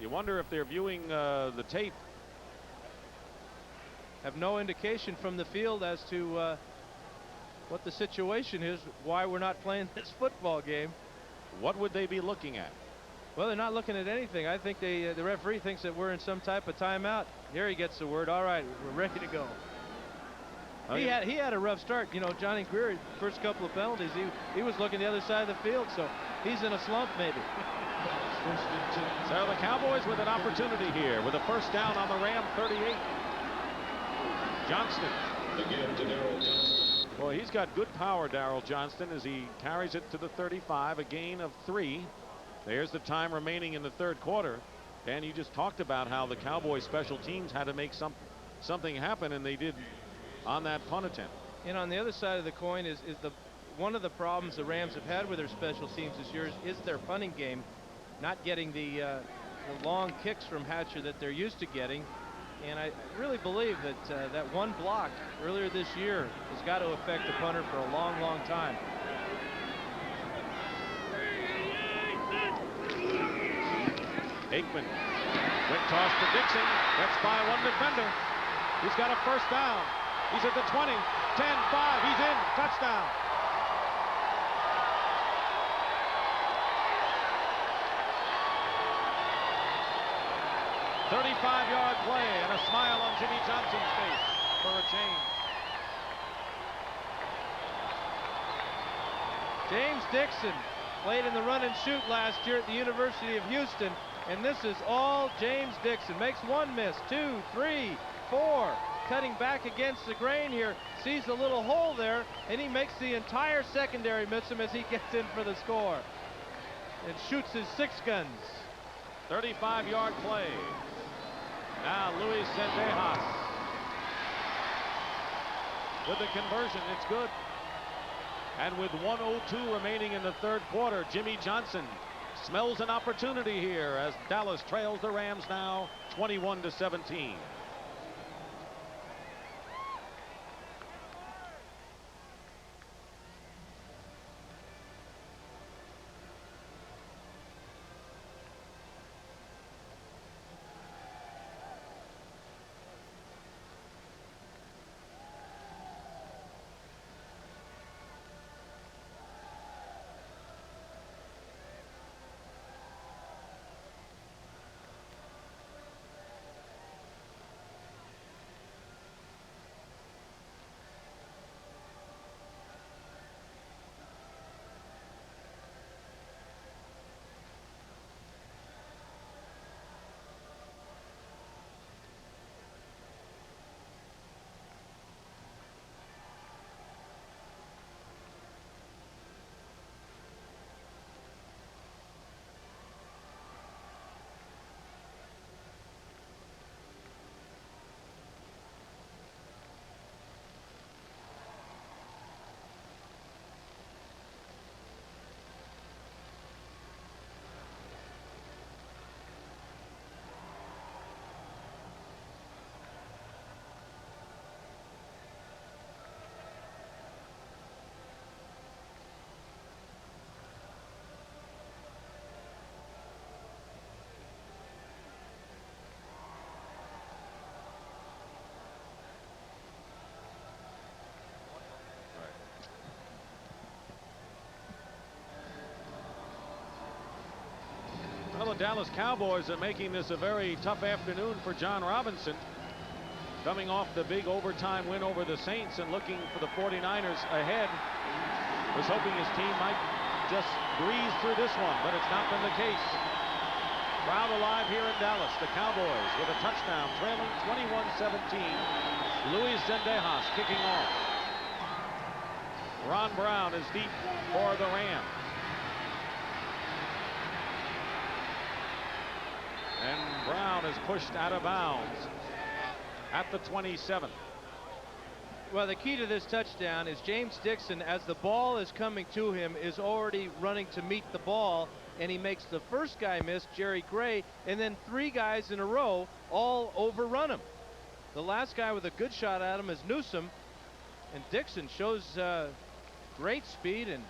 You wonder if they're viewing the tape. Have no indication from the field as to what the situation is, why we're not playing this football game. What would they be looking at? Well, they're not looking at anything. I think the referee thinks that we're in some type of timeout. Here he gets the word. All right, we're ready to go. He had a rough start. You know, Johnny Greer, first couple of penalties, he was looking the other side of the field, so he's in a slump maybe. So the Cowboys with an opportunity here with a first down on the Ram 38. Johnston. Well, he's got good power, Darrell Johnston, as he carries it to the 35, a gain of 3. There's the time remaining in the third quarter. Dan, you just talked about how the Cowboys special teams had to make something happen, and they did on that punt attempt. And on the other side of the coin is one of the problems the Rams have had with their special teams this year is their punting game, not getting the long kicks from Hatcher that they're used to getting. And I really believe that that one block earlier this year has got to affect the punter for a long, long time. Aikman, quick toss to Dixon. Gets by one defender. He's got a first down. He's at the 20, 10, 5. He's in. Touchdown. "35-yard play," and a smile on Jimmy Johnson's face for a change. James Dixon played in the run and shoot last year at the University of Houston, and this is all James Dixon. Makes one miss, 2, 3, 4. Cutting back against the grain here, sees a little hole there, and he makes the entire secondary miss him as he gets in for the score and shoots his 6 guns. 35-yard play. Now Luis Zendejas with the conversion. It's good. And with 1:02 remaining in the third quarter, Jimmy Johnson smells an opportunity here as Dallas trails the Rams now 21-17. Well, the Dallas Cowboys are making this a very tough afternoon for John Robinson. Coming off the big overtime win over the Saints and looking for the 49ers ahead. Was hoping his team might just breeze through this one, but it's not been the case. Crowd alive here in Dallas. The Cowboys with a touchdown, trailing 21-17. Luis Zendejas kicking off. Ron Brown is deep for the Rams. And Brown is pushed out of bounds at the 27. Well, the key to this touchdown is James Dixon, as the ball is coming to him, is already running to meet the ball, and he makes the first guy miss, Jerry Gray, and then 3 guys in a row all overrun him. The last guy with a good shot at him is Newsome, and Dixon shows great speed and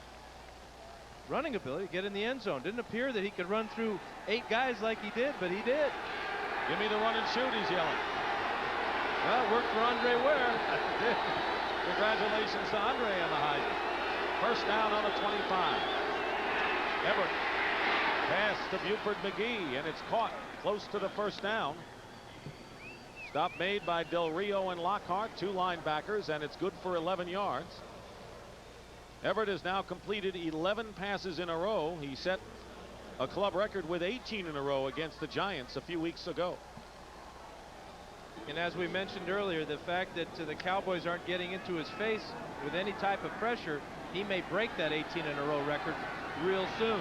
running ability to get in the end zone. Didn't appear that he could run through 8 guys like he did, but he did. Give me the run and shoot, he's yelling. Well, it worked for Andre Ware. Congratulations to Andre on the Heisman. First down on the 25. Everett pass to Buford McGee, and it's caught close to the first down. Stop made by Del Rio and Lockhart, 2 linebackers, and it's good for 11 yards. Everett has now completed 11 passes in a row. He set a club record with 18 in a row against the Giants a few weeks ago. And as we mentioned earlier, the fact that the Cowboys aren't getting into his face with any type of pressure, he may break that 18 in a row record real soon.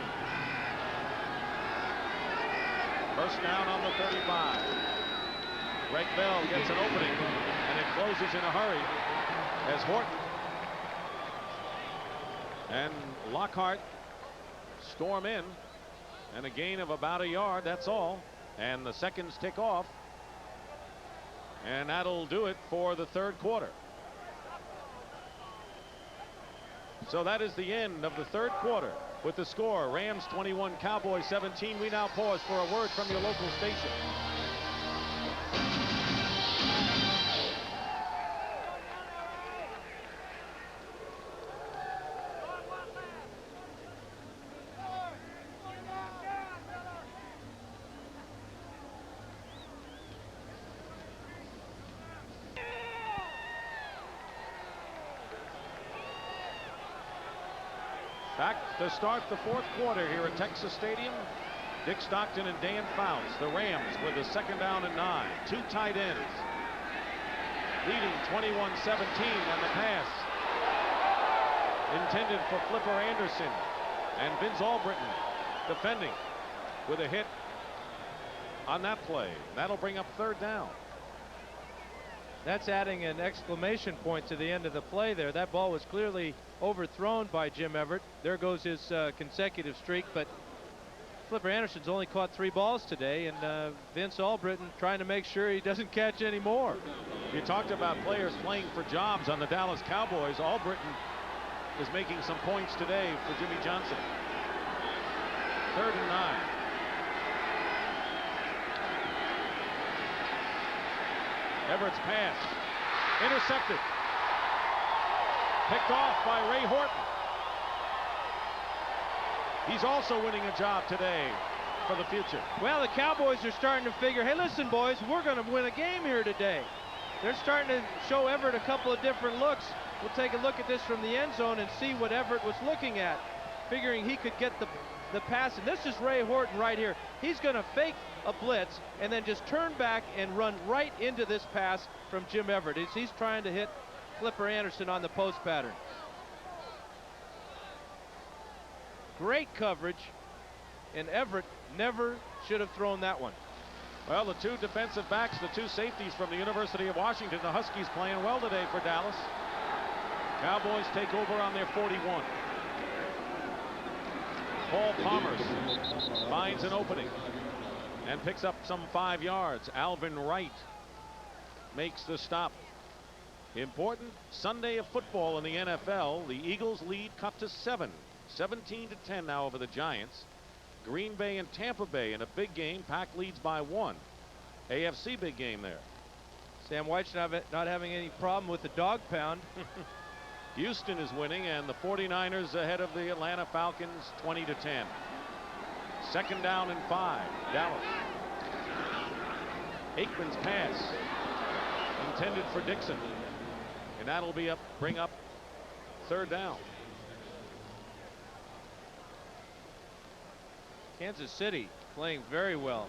First down on the 35. Greg Bell gets an opening, and it closes in a hurry as Horton and Lockhart storm in, and a gain of about a yard, that's all, and the seconds tick off, and that'll do it for the third quarter. So that is the end of the third quarter with the score Rams 21, Cowboys 17. We now pause for a word from your local station. Back to start the fourth quarter here at Texas Stadium. Dick Stockton and Dan Fouts. The Rams with a second down and 9. 2 tight ends. Leading 21-17 on the pass. Intended for Flipper Anderson. And Vince Albritton defending with a hit on that play. That'll bring up third down. That's adding an exclamation point to the end of the play there. That ball was clearly overthrown by Jim Everett. There goes his consecutive streak, but Flipper Anderson's only caught 3 balls today, and Vince Albritton trying to make sure he doesn't catch any more. You talked about players playing for jobs on the Dallas Cowboys. Albritton is making some points today for Jimmy Johnson. Third and 9. Everett's pass intercepted, picked off by Ray Horton. He's also winning a job today for the future. Well, the Cowboys are starting to figure, hey, listen, boys, we're going to win a game here today. They're starting to show Everett a couple of different looks. We'll take a look at this from the end zone and see what Everett was looking at, figuring he could get the pass. And this is Ray Horton right here. He's going to fake a blitz and then just turn back and run right into this pass from Jim Everett. He's trying to hit Flipper Anderson on the post pattern. Great coverage, and Everett never should have thrown that one. Well, the 2 defensive backs, the 2 safeties from the University of Washington, the Huskies playing well today for Dallas. Cowboys take over on their 41. Paul Palmer finds an opening and picks up some 5 yards. Alvin Wright makes the stop. Important Sunday of football in the NFL. The Eagles lead cut to 7. 17-10 now over the Giants. Green Bay and Tampa Bay in a big game. Pack leads by 1. AFC big game there. Sam White's not having any problem with the dog pound. Houston is winning, and the 49ers ahead of the Atlanta Falcons 20-10. Second down and 5. Dallas. Aikman's pass intended for Dixon, and that'll bring up third down. Kansas City playing very well.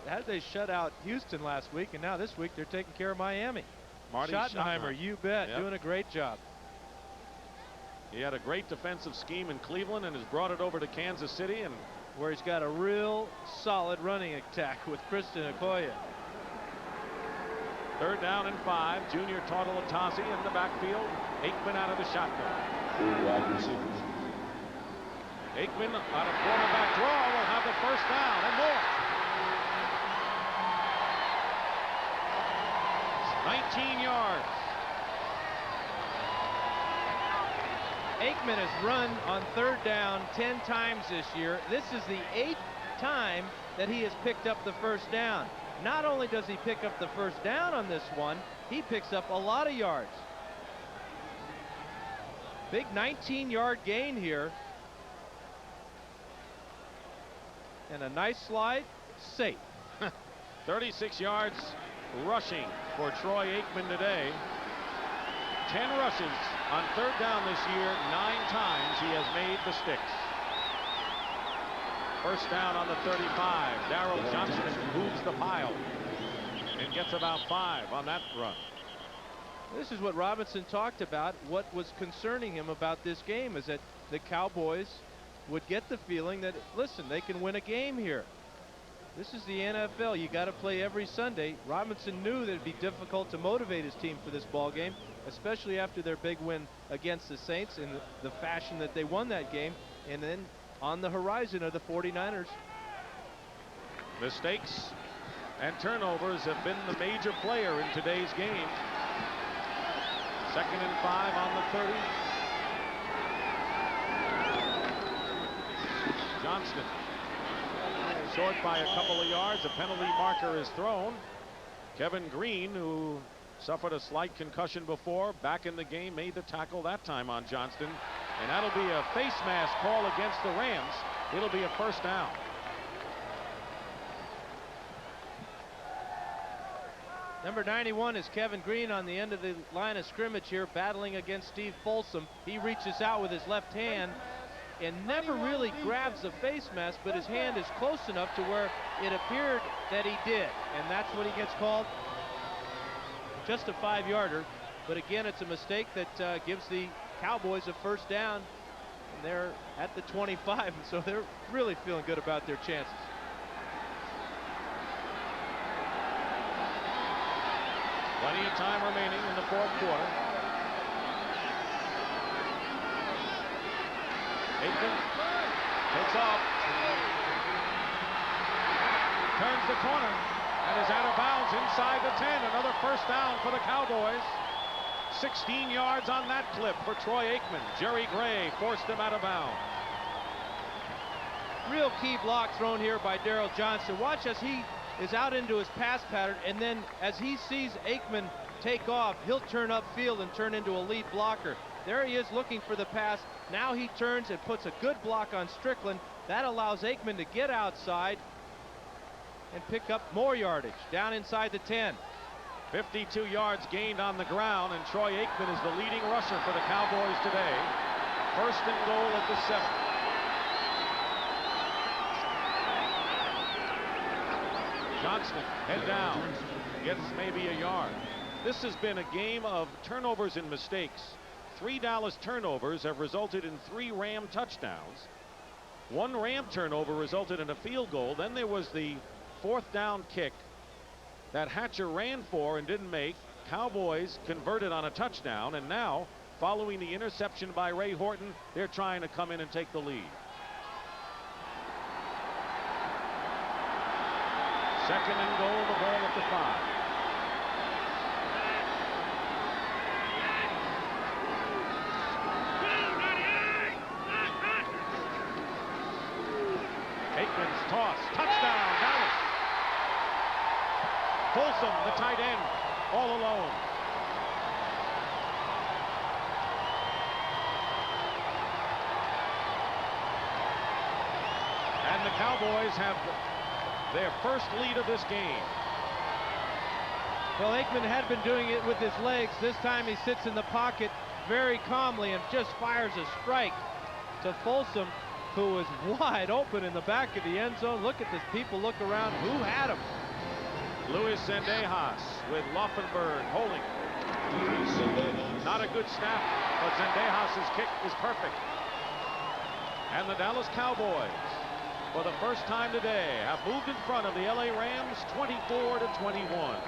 How did they shut out Houston last week, and now this week they're taking care of Miami? Marty Schottenheimer, you bet, yep, doing a great job. He had a great defensive scheme in Cleveland and has brought it over to Kansas City, and where he's got a real solid running attack with Christian Okoye. Third down and 5. Junior Tartalatasi in the backfield. Aikman out of the shotgun. Aikman on a quarterback draw will have the first down and more. 19 yards. Aikman has run on 3rd down 10 times this year. This is the 8th time that he has picked up the first down. Not only does he pick up the first down on this one, he picks up a lot of yards. Big 19-yard gain here. And a nice slide, safe. 36 yards rushing for Troy Aikman today. 10 rushes on 3rd down this year. 9 times he has made the sticks. First down on the 35. Darrell Johnson moves the pile and gets about 5 on that run. This is what Robinson talked about. What was concerning him about this game is that the Cowboys would get the feeling that, listen, they can win a game here. This is the NFL. You got to play every Sunday. Robinson knew that it'd be difficult to motivate his team for this ball game, especially after their big win against the Saints in the fashion that they won that game. And then on the horizon are the 49ers. Mistakes and turnovers have been the major player in today's game. 2nd and 5 on the 30. Johnston short by a couple of yards. A penalty marker is thrown. Kevin Green, who suffered a slight concussion before, back in the game, made the tackle that time on Johnston. And that'll be a face mask call against the Rams. It'll be a first down. Number 91 is Kevin Green on the end of the line of scrimmage here, battling against Steve Folsom. He reaches out with his left hand and never really grabs the face mask, but his hand is close enough to where it appeared that he did. And that's what he gets called. Just a 5-yarder. But again, it's a mistake that gives the Cowboys a first down. And they're at the 25, so they're really feeling good about their chances. Plenty of time remaining in the 4th quarter. Aikman takes off, turns the corner, and is out of bounds inside the 10. Another first down for the Cowboys. 16 yards on that clip for Troy Aikman. Jerry Gray forced him out of bounds. Real key block thrown here by Darrell Johnson. Watch as he is out into his pass pattern, and then as he sees Aikman take off, he'll turn upfield and turn into a lead blocker. There he is looking for the pass. Now he turns and puts a good block on Strickland. That allows Aikman to get outside and pick up more yardage down inside the 10. 52 yards gained on the ground, and Troy Aikman is the leading rusher for the Cowboys today. First and goal at the 7. Johnston head down, gets maybe a yard. This has been a game of turnovers and mistakes. 3 Dallas turnovers have resulted in 3 Ram touchdowns. 1 Ram turnover resulted in a field goal. Then there was the 4th down kick that Hatcher ran for and didn't make. Cowboys converted on a touchdown, and now, following the interception by Ray Horton, they're trying to come in and take the lead. 2nd and goal, the ball at the 5. Aikman's toss, touchdown, Dallas. Folsom, the tight end, all alone. And the Cowboys have their first lead of this game. Well, Aikman had been doing it with his legs. This time he sits in the pocket very calmly and just fires a strike to Folsom, who is wide open in the back of the end zone. Look at this, people look around. Who had him? Luis Zendejas with Laufenberg holding. Not a good snap, but Zendejas' kick is perfect. And the Dallas Cowboys, for the first time today, have moved in front of the LA Rams 24-21.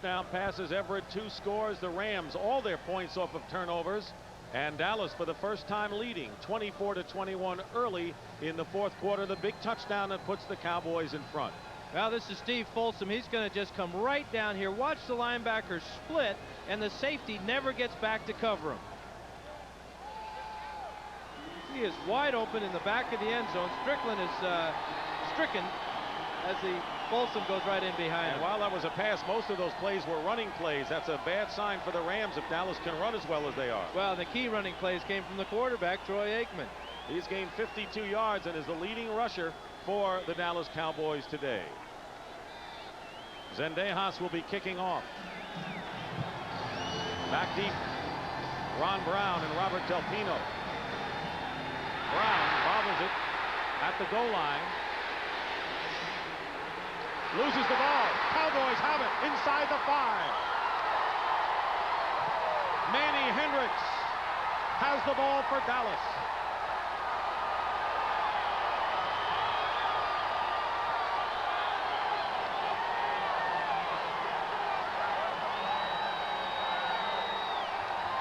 touchdown passes. Everett 2 scores. The Rams all their points off of turnovers. And Dallas for the first time leading 24-21 early in the fourth quarter. The big touchdown that puts the Cowboys in front. Well, this is Steve Folsom. He's going to just come right down here. Watch the linebacker split, and the safety never gets back to cover him. He is wide open in the back of the end zone. Strickland is stricken as the Folsom goes right in behind And him. while that was a pass, most of those plays were running plays. That's a bad sign for the Rams if Dallas can run as well as they are. Well, the key running plays came from the quarterback, Troy Aikman. He's gained 52 yards and is the leading rusher for the Dallas Cowboys today. Zendejas will be kicking off. Back deep, Ron Brown and Robert Del Pino. Brown bobbles it at the goal line. Loses the ball. Cowboys have it inside the 5. Manny Hendricks has the ball for Dallas.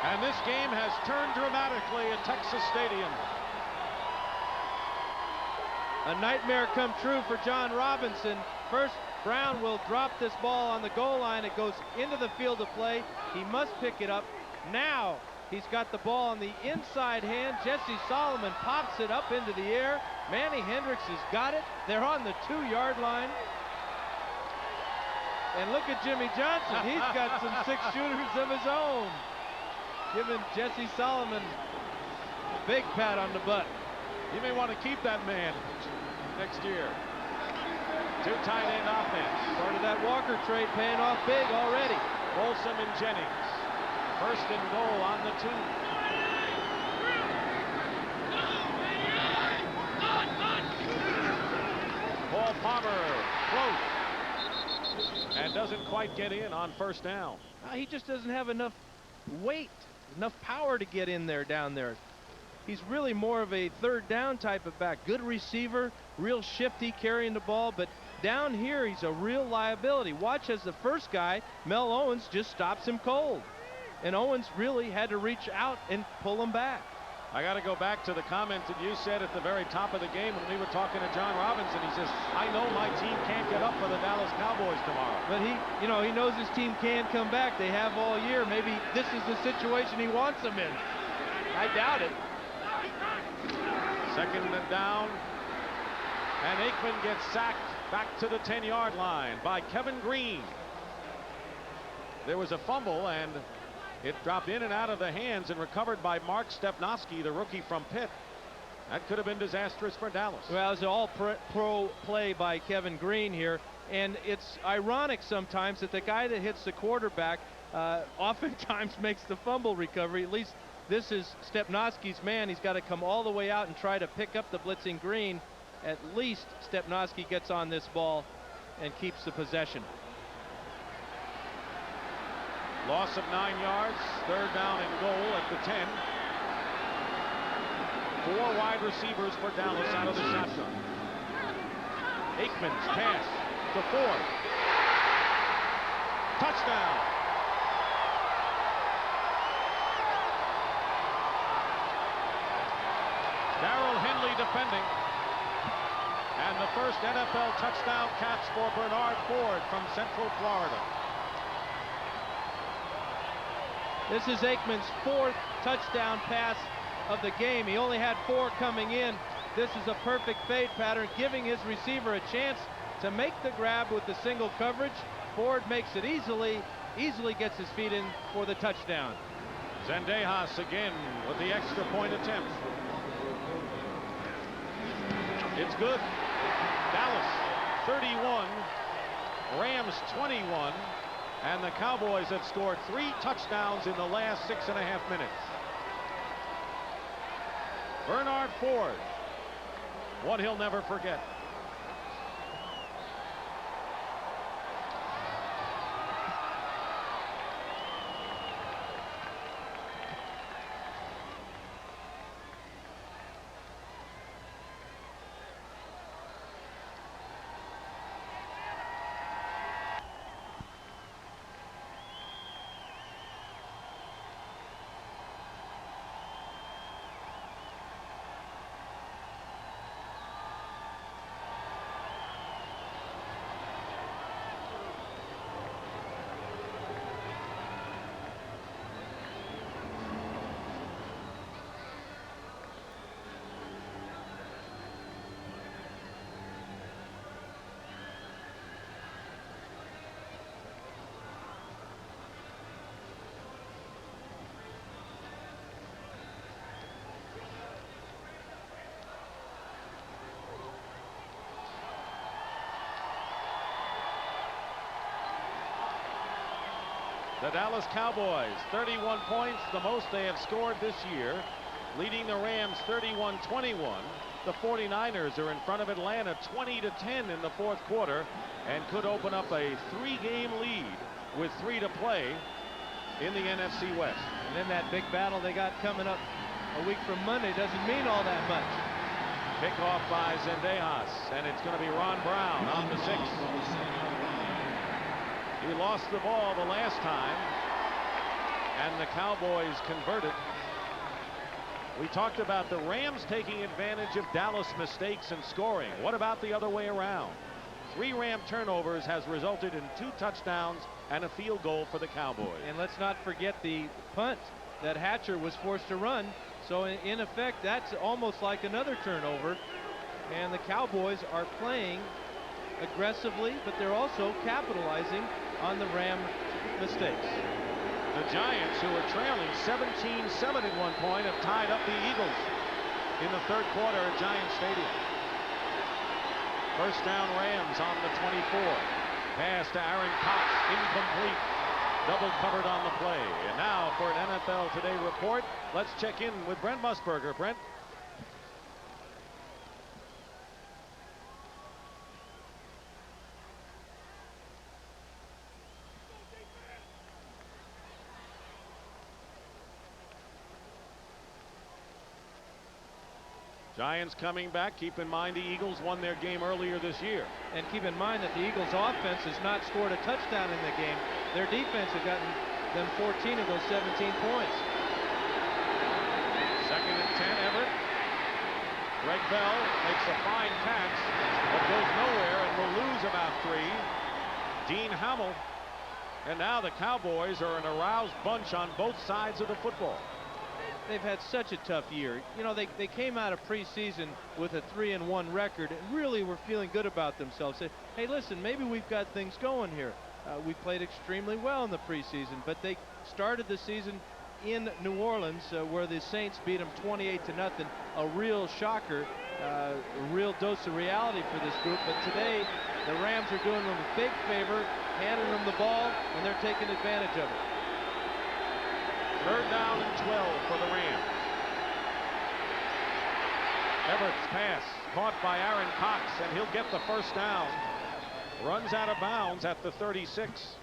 And this game has turned dramatically at Texas Stadium. A nightmare come true for John Robinson. First, Brown will drop this ball on the goal line. It goes into the field of play. He must pick it up. Now he's got the ball on the inside hand. Jesse Solomon pops it up into the air. Manny Hendricks has got it. They're on the 2-yard line. And look at Jimmy Johnson. He's got some 6-shooters of his own. Giving Jesse Solomon a big pat on the butt. You may want to keep that man next year. 2 tight end offense. Part of that Walker trade paying off big already. Folsom and Jennings. First and goal on the 2. Paul Palmer close and doesn't quite get in on first down. He just doesn't have enough weight, enough power to get in there down there. He's really more of a third down type of back. Good receiver, real shifty carrying the ball, but down here he's a real liability. Watch as the first guy, Mel Owens, just stops him cold. And Owens really had to reach out and pull him back. I got to go back to the comment that you said at the very top of the game when we were talking to John Robinson. He says, I know my team can't get up for the Dallas Cowboys tomorrow. But he knows his team can come back. They have all year. Maybe this is the situation he wants them in. I doubt it. Second and down. And Aikman gets sacked back to the 10-yard line by Kevin Green. There was a fumble, and it dropped in and out of the hands and recovered by Mark Stepnoski, the rookie from Pitt. That could have been disastrous for Dallas. Well, it's an all-pro play by Kevin Green here. And it's ironic sometimes that the guy that hits the quarterback oftentimes makes the fumble recovery. At least this is Stepnoski's man. He's got to come all the way out and try to pick up the blitzing Green. At least Stepnoski gets on this ball and keeps the possession. Loss of 9 yards, third down and goal at the 10. 4 wide receivers for Dallas out of the shotgun. Aikman's pass to Ford. Touchdown. Darrell Henley defending. And the first NFL touchdown catch for Bernard Ford from Central Florida. This is Aikman's 4th touchdown pass of the game. He only had 4 coming in. This is a perfect fade pattern, giving his receiver a chance to make the grab with the single coverage. Ford makes it easily gets his feet in for the touchdown. Zendejas again with the extra point attempt. It's good. Dallas 31, Rams 21, and the Cowboys have scored 3 touchdowns in the last 6.5 minutes. Bernard Ford, one he'll never forget. The Dallas Cowboys, 31 points, the most they have scored this year, leading the Rams 31-21. The 49ers are in front of Atlanta 20-10 in the fourth quarter and could open up a 3-game lead with 3 to play in the NFC West. And then that big battle they got coming up a week from Monday doesn't mean all that much. Kickoff by Zendejas, and it's going to be Ron Brown on the 6. He lost the ball the last time, and the Cowboys converted. We talked about the Rams taking advantage of Dallas mistakes and scoring. What about the other way around? 3 Ram turnovers has resulted in 2 touchdowns and a field goal for the Cowboys. And let's not forget the punt that Hatcher was forced to run. So in effect, that's almost like another turnover. And the Cowboys are playing aggressively, but they're also capitalizing on the Ram mistakes. The Giants, who are trailing 17-7 at one point, have tied up the Eagles in the third quarter at Giant Stadium. First down, Rams on the 24. Pass to Aaron Cox, incomplete. Double covered on the play. And now for an NFL Today report, let's check in with Brent Musburger. Brent. Giants coming back. Keep in mind the Eagles won their game earlier this year. And keep in mind that the Eagles offense has not scored a touchdown in the game. Their defense has gotten them 14 of those 17 points. Second and 10, Everett. Greg Bell makes a fine catch, but goes nowhere and will lose about 3. Dean Hamill. And now the Cowboys are an aroused bunch on both sides of the football. They've had such a tough year. You know, they came out of preseason with a 3-1 record and really were feeling good about themselves. Said, hey, listen, maybe we've got things going here. We played extremely well in the preseason, but they started the season in New Orleans where the Saints beat them 28-0. A real shocker, a real dose of reality for this group. But today, the Rams are doing them a big favor, handing them the ball, and they're taking advantage of it. Third down and 12 for the Rams. Everett's pass caught by Aaron Cox, and he'll get the first down. Runs out of bounds at the 36.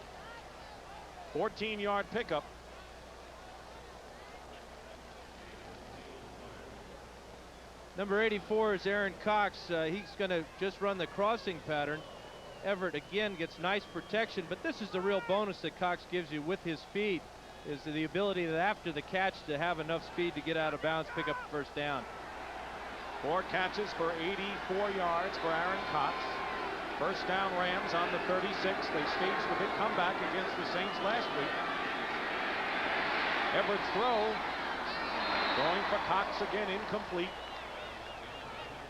14-yard pickup. Number 84 is Aaron Cox. He's going to just run the crossing pattern. Everett again gets nice protection, but this is the real bonus that Cox gives you with his speed, is the ability that after the catch to have enough speed to get out of bounds, pick up the first down. 4 catches for 84 yards for Aaron Cox. First down, Rams on the 36. They staged a big comeback against the Saints last week. Everett's throw going for Cox again, incomplete.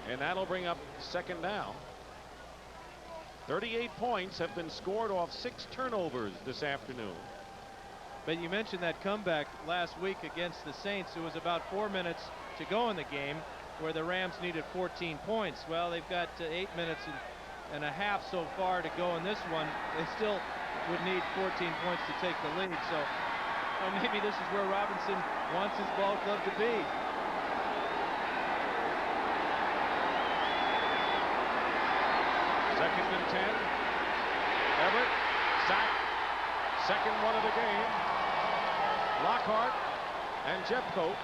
And that'll bring up second down. 38 points have been scored off 6 turnovers this afternoon. But you mentioned that comeback last week against the Saints. It was about 4 minutes to go in the game where the Rams needed 14 points. Well, they've got 8 minutes and a half so far to go in this one. They still would need 14 points to take the lead. So maybe this is where Robinson wants his ball club to be. Second and 10. Everett sacked. Second one of the game. Lockhart and Jeffcoat.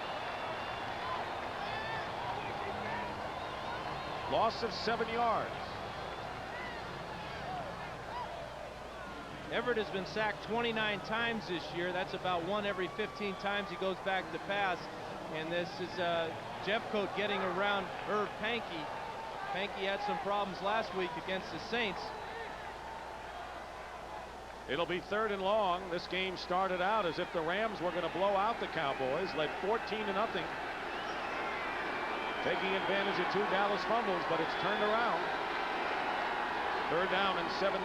Loss of 7 yards. Everett has been sacked 29 times this year. That's about 1 every 15 times he goes back to pass. And this is Jeffcoat getting around Irv Pankey. Pankey had some problems last week against the Saints. It'll be 3rd and long. This game started out as if the Rams were going to blow out the Cowboys, led 14-0. Taking advantage of 2 Dallas fumbles, but it's turned around. 3rd down and 17.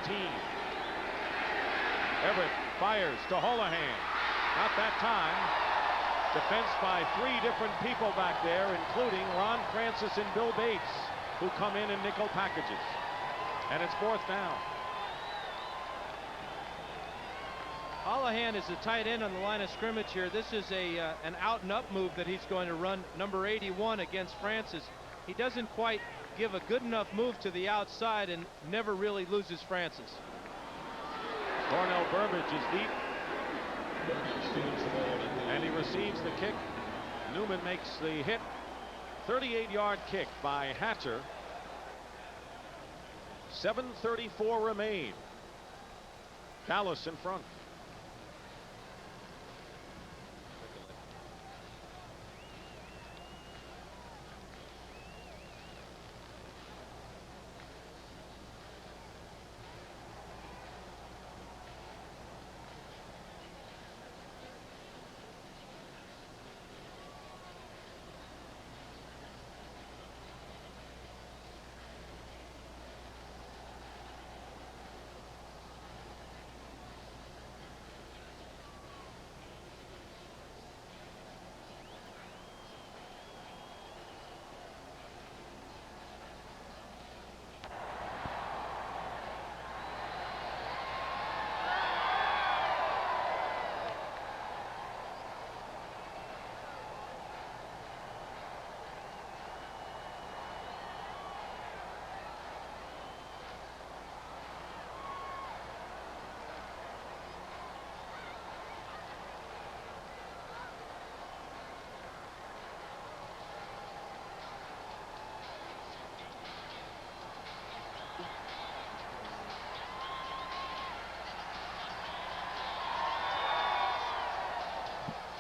Everett fires to Holohan. Not that time. Defense by 3 different people back there, including Ron Francis and Bill Bates, who come in nickel packages. And it's 4th down. Holohan is a tight end on the line of scrimmage here. This is an out and up move that he's going to run, number 81 against Francis. He doesn't quite give a good enough move to the outside and never really loses Francis. Cornell Burbage is deep, and he receives the kick. Newman makes the hit. 38-yard kick by Hatcher. 7:34 remain. Dallas in front.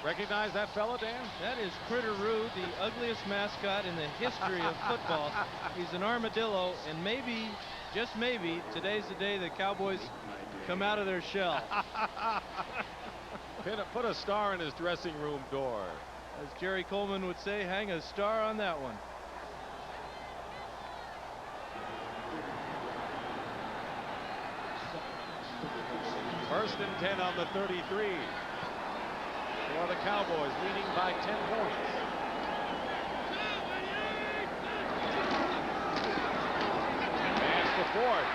Recognize that fella, Dan? That is Critteroo, the ugliest mascot in the history of football. He's an armadillo, and maybe, just maybe, today's the day the Cowboys come out of their shell. Put a star in his dressing room door. As Jerry Coleman would say, hang a star on that one. First and 10 on the 33. For the Cowboys, leading by 10 points. Pass to Ford,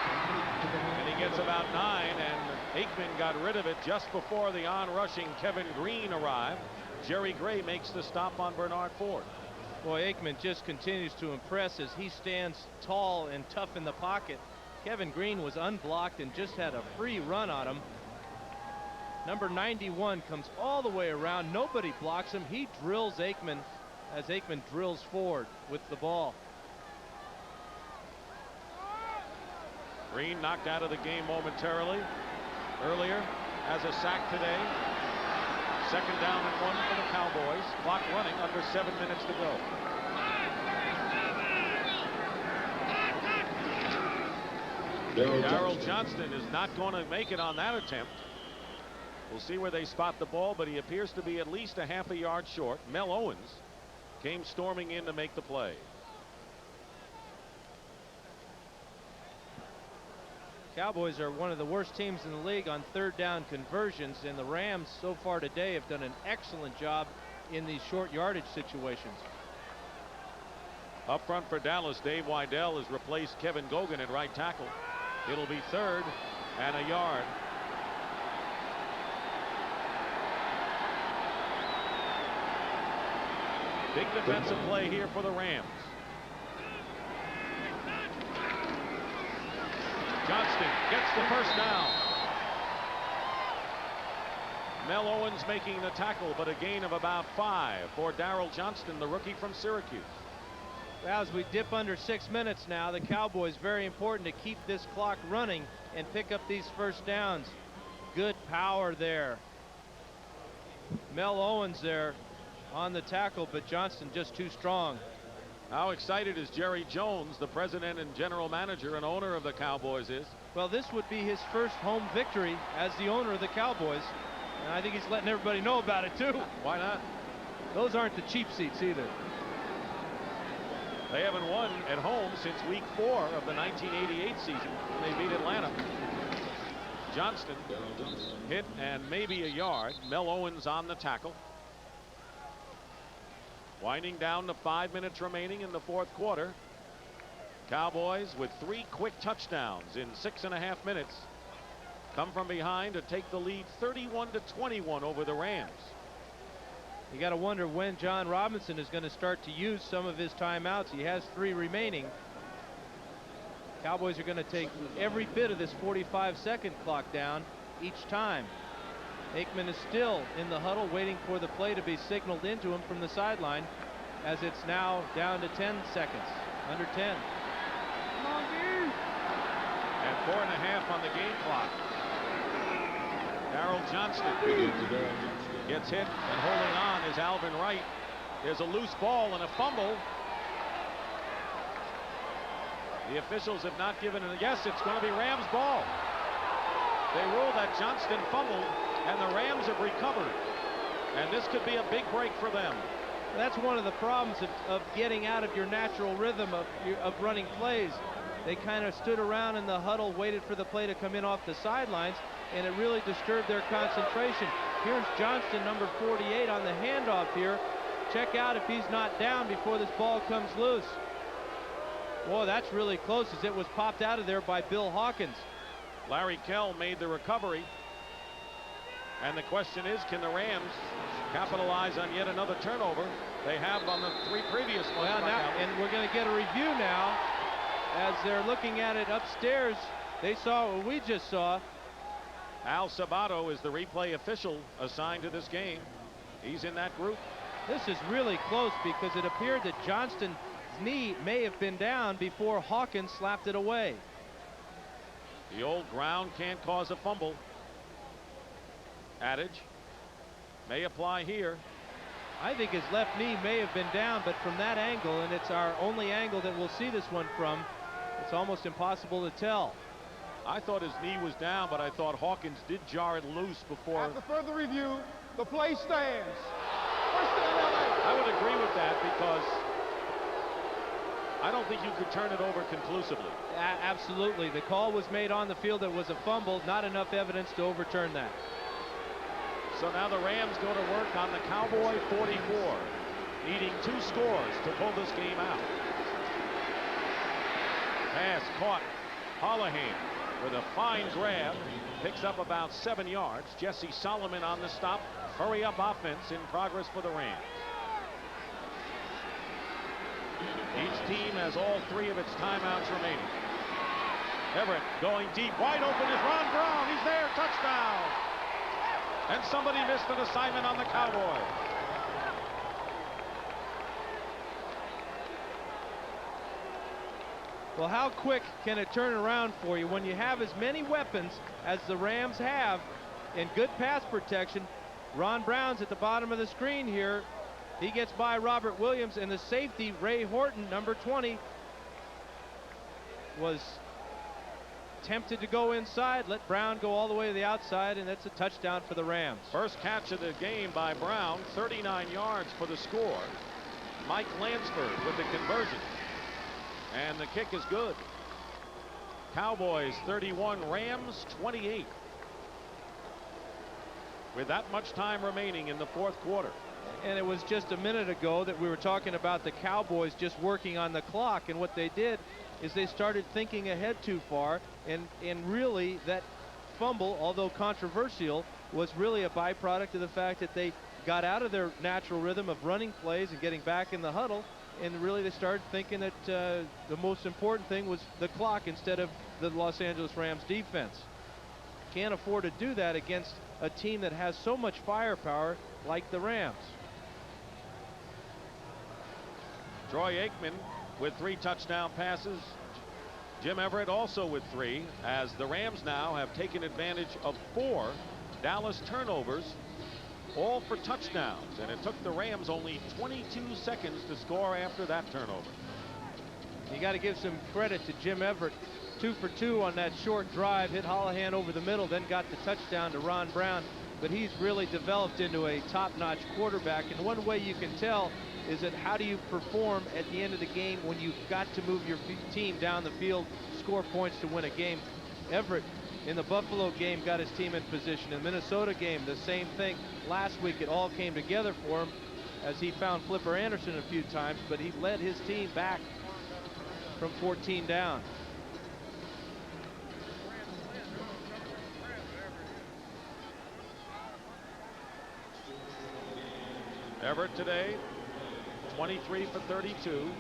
and he gets about 9, and Aikman got rid of it just before the on-rushing Kevin Green arrived. Jerry Gray makes the stop on Bernard Ford. Boy, Aikman just continues to impress as he stands tall and tough in the pocket. Kevin Green was unblocked and just had a free run on him. Number 91 comes all the way around. Nobody blocks him. He drills Aikman as Aikman drills Ford with the ball. Green knocked out of the game momentarily earlier, has a sack today. Second down and 1 for the Cowboys. Clock running, under 7 minutes to go. Darrell Johnston is not going to make it on that attempt. We'll see where they spot the ball, but he appears to be at least a half a yard short. Mel Owens came storming in to make the play. Cowboys are one of the worst teams in the league on third down conversions, and the Rams so far today have done an excellent job in these short yardage situations. Up front for Dallas, Dave Wydell has replaced Kevin Gogan at right tackle. It'll be 3rd and a yard. Big defensive play here for the Rams. Johnston gets the first down. Mel Owens making the tackle, but a gain of about 5 for Darrell Johnston, the rookie from Syracuse. Well, as we dip under 6 minutes now, the Cowboys, very important to keep this clock running and pick up these first downs. Good power there. Mel Owens there on the tackle, but Johnston just too strong. How excited is Jerry Jones, the president and general manager and owner of the Cowboys, is? Well, this would be his first home victory as the owner of the Cowboys, and I think he's letting everybody know about it too. Why not? Those aren't the cheap seats either. They haven't won at home since week 4 of the 1988 season when they beat Atlanta. Johnston hit and maybe a yard. Mel Owens on the tackle. Winding down to 5 minutes remaining in the 4th quarter. Cowboys with 3 quick touchdowns in 6.5 minutes. come from behind to take the lead 31-21 over the Rams. You got to wonder when John Robinson is going to start to use some of his timeouts. He has 3 remaining. Cowboys are going to take every bit of this 45-second clock down each time. Aikman is still in the huddle waiting for the play to be signaled into him from the sideline, as it's now down to 10 seconds, under 10. Come on, dude. And 4.5 on the game clock. Darrell Johnston gets hit, and holding on is Alvin Wright. There's a loose ball and a fumble. The officials have not given it. Yes, it's going to be Rams ball. They rule that Johnston fumbled, and the Rams have recovered. And this could be a big break for them. That's one of the problems of getting out of your natural rhythm of running plays. They kind of stood around in the huddle, waited for the play to come in off the sidelines, and it really disturbed their concentration. Here's Johnston, number 48, on the handoff here. Check out if he's not down before this ball comes loose. Boy, that's really close, as it was popped out of there by Bill Hawkins. Larry Kell made the recovery. And the question is, can the Rams capitalize on yet another turnover? They have on the 3 previous ones. Well, and we're going to get a review now. As they're looking at it upstairs, they saw what we just saw. Al Sabato is the replay official assigned to this game. He's in that group. This is really close, because it appeared that Johnston's knee may have been down before Hawkins slapped it away. The old ground can't cause a fumble adage may apply here. I think his left knee may have been down, but from that angle, and it's our only angle that we'll see this one from, it's almost impossible to tell. I thought his knee was down, but I thought Hawkins did jar it loose before. After further review, the play stands. First down, LA. I would agree with that, because I don't think you could turn it over conclusively. Absolutely. The call was made on the field. It was a fumble. Not enough evidence to overturn that. So now the Rams go to work on the Cowboy 44, needing 2 scores to pull this game out. Pass caught. Holohan with a fine grab, picks up about 7 yards. Jesse Solomon on the stop. Hurry up offense in progress for the Rams. Each team has all 3 of its timeouts remaining. Everett going deep, wide open is Ron Brown. He's there, touchdown. And somebody missed an assignment on the Cowboys. Well, how quick can it turn around for you when you have as many weapons as the Rams have in good pass protection? Ron Brown's at the bottom of the screen here. He gets by Robert Williams, and the safety, Ray Horton, number 20, was tempted to go inside, let Brown go all the way to the outside, and that's a touchdown for the Rams. First catch of the game by Brown, 39 yards for the score. Mike Lansford with the conversion. And the kick is good. Cowboys 31, Rams 28. With that much time remaining in the 4th quarter. And it was just a minute ago that we were talking about the Cowboys just working on the clock, and what they did is they started thinking ahead too far, and really that fumble, although controversial, was really a byproduct of the fact that they got out of their natural rhythm of running plays and getting back in the huddle, and really they started thinking that the most important thing was the clock instead of the Los Angeles Rams defense. Can't afford to do that against a team that has so much firepower like the Rams. Troy Aikman with 3 touchdown passes. Jim Everett also with 3, as the Rams now have taken advantage of 4 Dallas turnovers, all for touchdowns, and it took the Rams only 22 seconds to score after that turnover. You got to give some credit to Jim Everett. 2 for 2 on that short drive, hit Holohan over the middle, then got the touchdown to Ron Brown. But he's really developed into a top-notch quarterback, and one way you can tell is that how do you perform at the end of the game when you've got to move your team down the field, score points to win a game. Everett in the Buffalo game got his team in position. In the Minnesota game, the same thing. Last week it all came together for him as he found Flipper Anderson a few times, but he led his team back from 14 down. Everett today, 23 for 32,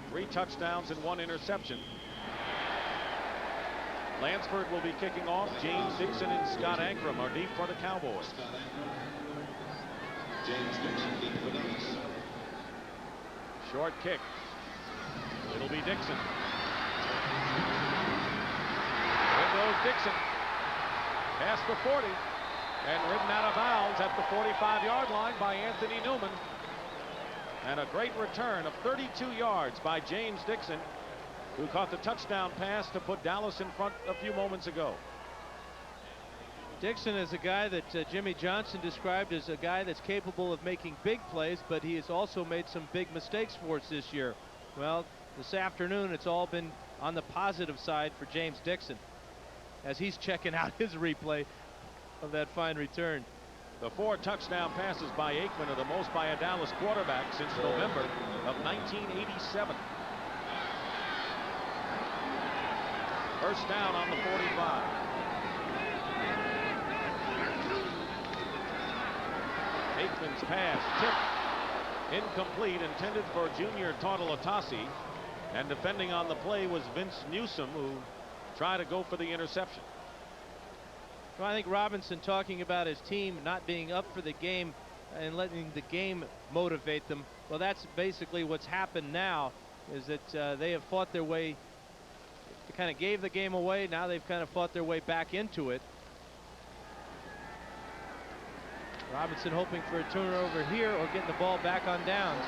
3 touchdowns and 1 interception. Lansford will be kicking off. James Dixon and Scott Ankrum are deep for the Cowboys. James Dixon deep for those. Short kick. It'll be Dixon. There goes Dixon. Past the 40 and ridden out of bounds at the 45-yard line by Anthony Newman. And a great return of 32 yards by James Dixon, who caught the touchdown pass to put Dallas in front a few moments ago. Dixon is a guy that Jimmy Johnson described as a guy that's capable of making big plays, but he has also made some big mistakes for us this year. Well, this afternoon it's all been on the positive side for James Dixon as he's checking out his replay of that fine return. The 4 touchdown passes by Aikman are the most by a Dallas quarterback since November of 1987. First down on the 45. Aikman's pass tipped, incomplete, intended for Junior Tartalatasi, and defending on the play was Vince Newsom, who tried to go for the interception. Well, I think Robinson talking about his team not being up for the game and letting the game motivate them. Well, that's basically what's happened now, is that they have fought their way. They kind of gave the game away. Now they've kind of fought their way back into it. Robinson hoping for a turnover here or getting the ball back on downs.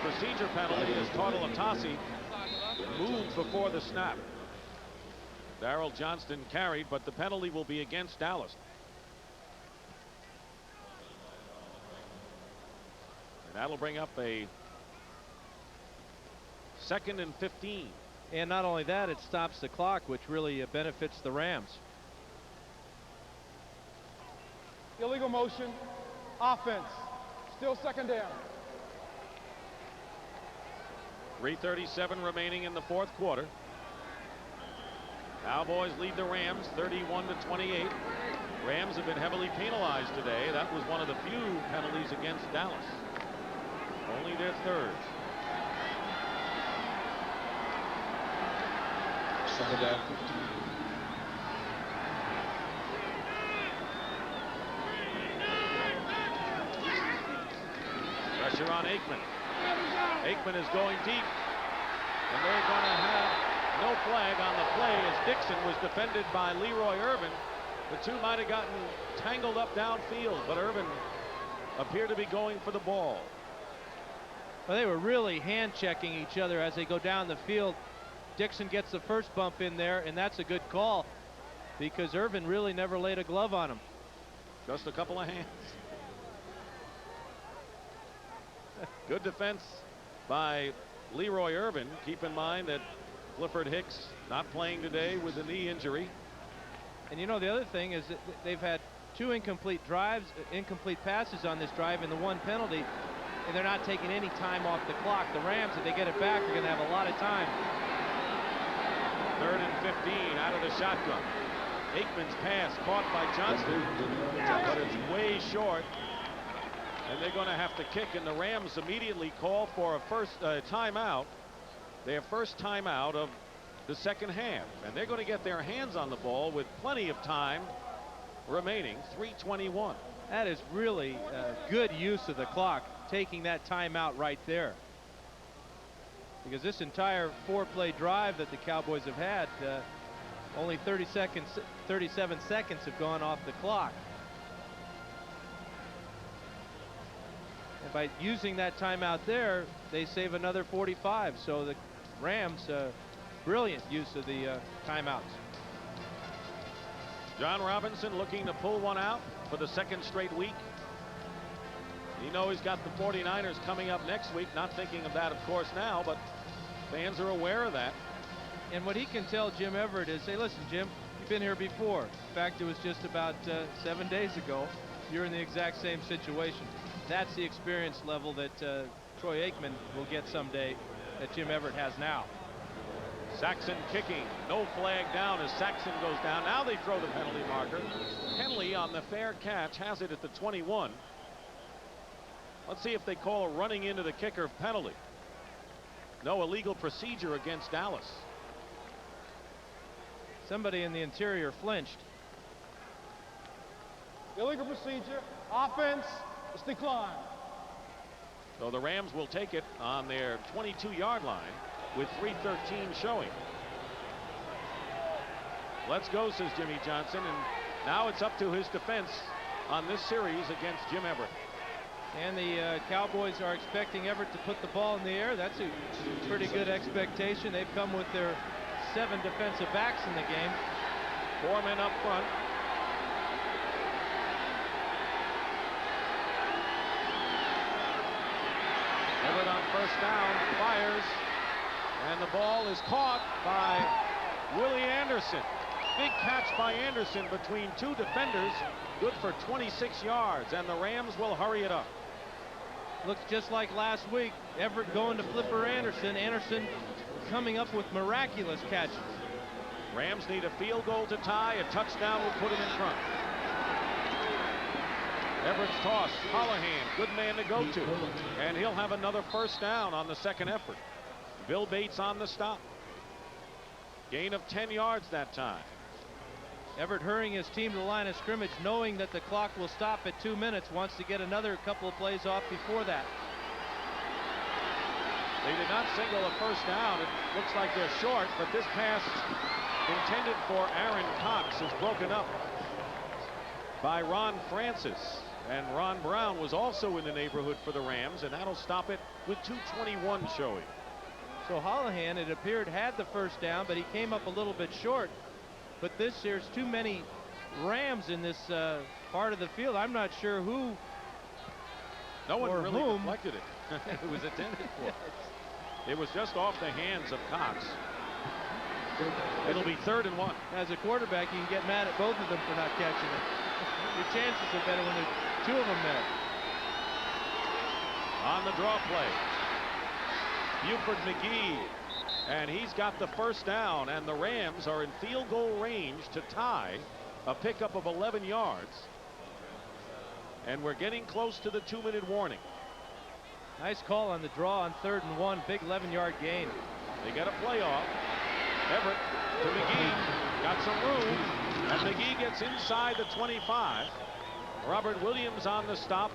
Procedure penalty as Tartalatasi moved before the snap. Darrell Johnston carried, but the penalty will be against Dallas. And that'll bring up a 2nd and 15. And not only that, it stops the clock, which really benefits the Rams. Illegal motion. Offense. Still second down. 3:37 remaining in the 4th quarter. Cowboys lead the Rams 31-28. Rams have been heavily penalized today. That was one of the few penalties against Dallas. Only their 3rd. Second down 15. Pressure on Aikman. Aikman is going deep, and they're going to have no flag on the play as Dixon was defended by Leroy Irvin. The two might have gotten tangled up downfield, but Irvin appeared to be going for the ball. Well, they were really hand checking each other as they go down the field. Dixon gets the first bump in there, and that's a good call because Irvin really never laid a glove on him. Just a couple of hands. Good defense by Leroy Irvin. Keep in mind that Clifford Hicks not playing today with a knee injury. And you know, the other thing is that they've had 2 incomplete drives, incomplete passes on this drive, and the 1 penalty, and they're not taking any time off the clock. The Rams, if they get it back, are going to have a lot of time. 3rd and 15 out of the shotgun. Aikman's pass caught by Johnston, but it's way short. And they're going to have to kick, and the Rams immediately call for a first timeout. Their first timeout of the 2nd half, and they're going to get their hands on the ball with plenty of time remaining. 3:21. That is really good use of the clock, taking that timeout right there, because this entire 4-play drive that the Cowboys have had, only 37 seconds have gone off the clock. And by using that timeout there, they save another 45. So the Rams, brilliant use of the timeouts. John Robinson looking to pull one out for the 2nd straight week. You know he's got the 49ers coming up next week. Not thinking of that, of course, now, but fans are aware of that. And what he can tell Jim Everett is, hey, listen, Jim, you've been here before. In fact, it was just about 7 days ago. You're in the exact same situation. That's the experience level that Troy Aikman will get someday that Jim Everett has now. Saxon kicking. No flag down as Saxon goes down. Now they throw the penalty marker. Henley on the fair catch has it at the 21. Let's see if they call a running into the kicker penalty. No illegal procedure against Dallas. Somebody in the interior flinched. Illegal procedure. Offense is declined. So the Rams will take it on their 22-yard line with 3:13 showing. Let's go, says Jimmy Johnson, and now it's up to his defense on this series against Jim Everett. And the Cowboys are expecting Everett to put the ball in the air. That's a pretty good expectation. They've come with their 7 defensive backs in the game. 4 men up front. Everett on first down, fires, and the ball is caught by Willie Anderson. Big catch by Anderson between 2 defenders, good for 26 yards, and the Rams will hurry it up. Looks just like last week. Everett going to Flipper Anderson. Anderson coming up with miraculous catches. Rams need a field goal to tie. A touchdown will put him in front. Everett's toss. Callahan, good man to go to. And he'll have another first down on the second effort. Bill Bates on the stop. Gain of 10 yards that time. Everett hurrying his team to the line of scrimmage, knowing that the clock will stop at 2 minutes, wants to get another couple of plays off before that. They did not single a first down. It looks like they're short, but this pass intended for Aaron Cox is broken up by Ron Francis. And Ron Brown was also in the neighborhood for the Rams, and that'll stop it with 2:21 showing. So Callahan, it appeared, had the first down, but he came up a little bit short. But there's too many Rams in this part of the field. I'm not sure who. No one really whom. deflected it. It was intended for. It was just off the hands of Cox. It'll be 3rd and 1. As a quarterback, you can get mad at both of them for not catching it. Your chances are better when there's 2 of them there. On the draw play, Buford McGee, and he's got the first down, and the Rams are in field goal range to tie, a pickup of 11 yards, and we're getting close to the 2-minute warning. Nice call on the draw on 3rd and 1. Big 11-yard gain. They get a playoff. Everett to McGee, got some room, and McGee gets inside the 25. Robert Williams on the stop,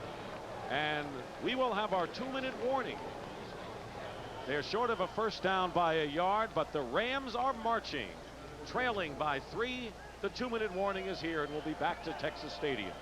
and we will have our 2-minute warning. They're short of a first down by a yard, but the Rams are marching, trailing by 3. The 2-minute warning is here, and we'll be back to Texas Stadium.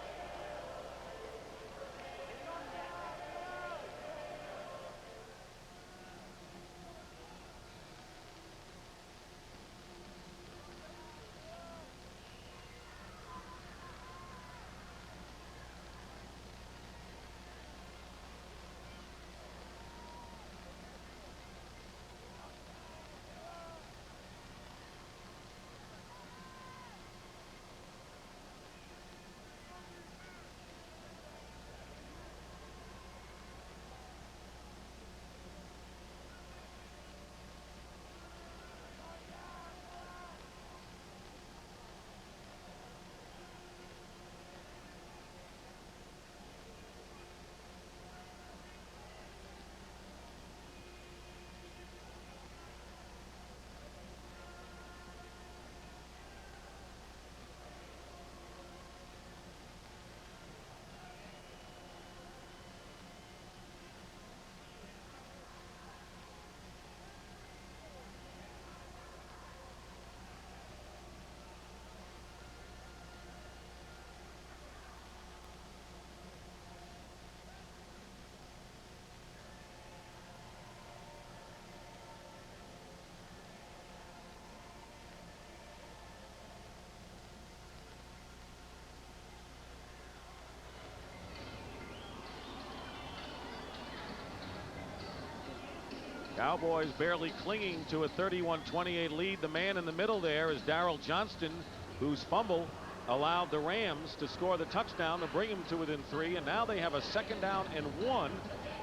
Cowboys barely clinging to a 31-28 lead. The man in the middle there is Darrell Johnston, whose fumble allowed the Rams to score the touchdown to bring them to within 3. And now they have a 2nd down and 1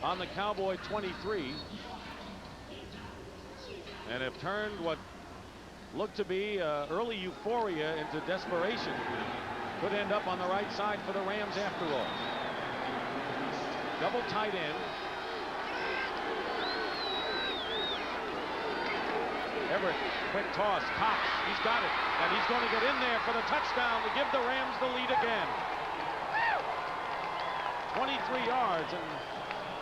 on the Cowboy 23. And have turned what looked to be early euphoria into desperation. Could end up on the right side for the Rams after all. Double tight end. Everett, quick toss. Cox, he's got it. And he's going to get in there for the touchdown to give the Rams the lead again. 23 yards. And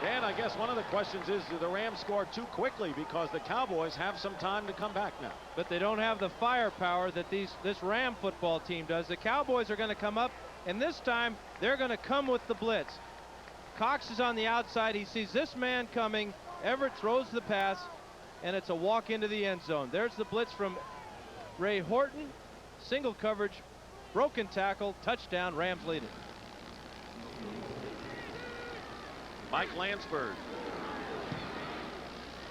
Dan, I guess one of the questions is, do the Rams score too quickly? Because the Cowboys have some time to come back now. But they don't have the firepower that this Ram football team does. The Cowboys are going to come up, and this time they're going to come with the blitz. Cox is on the outside. He sees this man coming. Everett throws the pass, and it's a walk into the end zone. There's the blitz from Ray Horton. Single coverage, broken tackle, touchdown, Rams lead it. Mike Lansford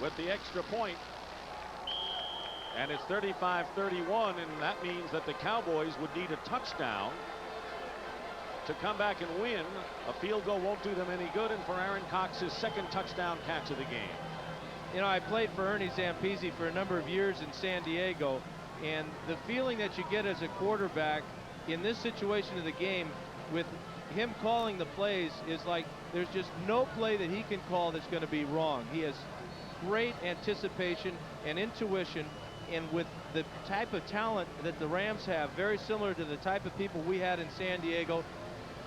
with the extra point. And it's 35-31, and that means that the Cowboys would need a touchdown to come back and win. A field goal won't do them any good, and for Aaron Cox, his second touchdown catch of the game. You know, I played for Ernie Zampese for a number of years in San Diego, and the feeling that you get as a quarterback in this situation of the game with him calling the plays is like there's just no play that he can call that's going to be wrong. He has great anticipation and intuition, and with the type of talent that the Rams have, very similar to the type of people we had in San Diego,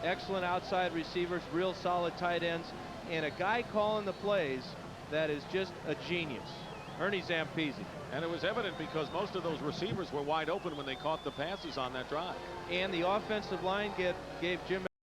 excellent outside receivers, real solid tight ends, and a guy calling the plays that is just a genius. Ernie Zampese. And it was evident because most of those receivers were wide open when they caught the passes on that drive. And the offensive line gave Jim